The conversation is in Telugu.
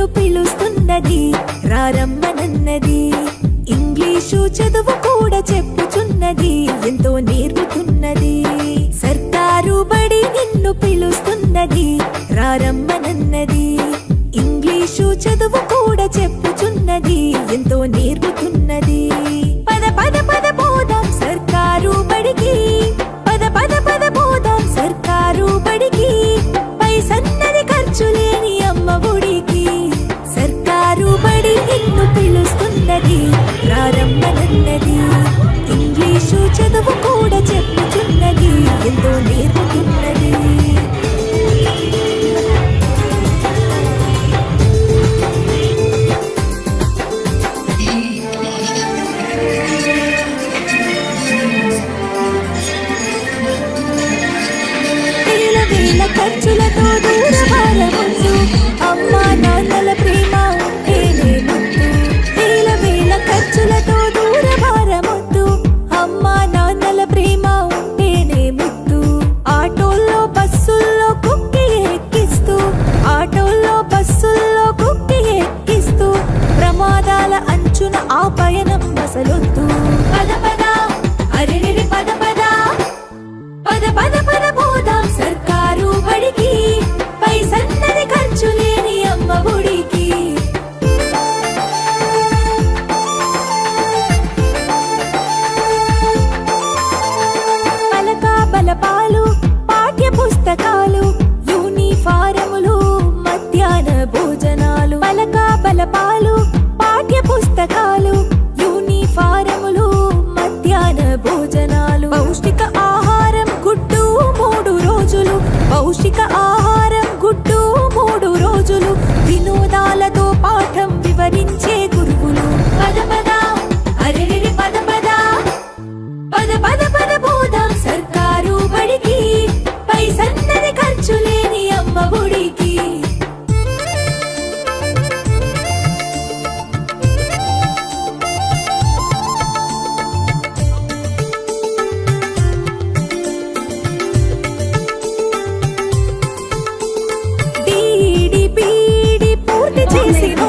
నిన్ను పిలుస్తున్నది, రారమ్మనన్నది. ఇంగ్లీషు చదువు కూడా చెప్పుచున్నది, ఎంతో నేర్పుతున్నది. సర్కారు బడి నిన్ను పిలుస్తున్నది, రారమ్మనన్నది. ఇంగ్లీషు చదువు కూడా చెప్పుచున్నది, ఎంతో నేర్పుతున్నది. పద పద పద పోదాం సర్కారు బడికి, పద పద పద పోదాం సర్కారు బడికి. పైసన్నది ఖర్చు లేని అమ్మ ఒడికి. సర్కారు బడి నిన్ను పిలుస్తున్నది, రారమ్మనన్నది. ఇంగ్లీషు చదువు కూడా చెప్పుచున్నది, ఎంతో నేర్పుతున్నది. ఖర్చులతో దూరభారముద్దు, అమ్మా నాన్నల ప్రేమ ఉంటేనే ముద్దు. వేల వేల ఖర్చులతో దూరభారముద్దు, అమ్మా నాన్నల ప్రేమ ఉంటేనే ముద్దు. ఆటోల్లో బస్సుల్లో కుక్కి ఎక్కిస్తూ, ఆటోల్లో బస్సుల్లో కుక్కి ఎక్కిస్తూ, ప్రమాదాల అంచున ఆ పయనం అసలొద్దు. పద పద అరెరెరి పద పద, పద పద పద పోదాం సర్కారు బడికి. పైసన్నది ఖర్చు లేని అమ్మ ఒడికి. పలక బలపాలు, పాఠ్య పుస్తకాలు, యూనిఫారములు, మధ్యాహ్న భోజనాలు. పలక బలపాలు, పాఠ్య పుస్తకాలు, యూనిఫారములు, మధ్యాహ్న భోజనాలు. పౌష్టిక ఆహారం గుడ్డు 3 రోజులు, పౌష్టిక ఆహారం గుడ్డు 3 రోజులు. వినోదాలతో పాఠం వివరించే గురువులు. పద పద అరెరెరి పద పద, పద పద పద పోదాం సర్కారు బడికి. పైసన్నది ఖర్చు లేని అమ్మ ఒడికి. పూర్తి చేసిన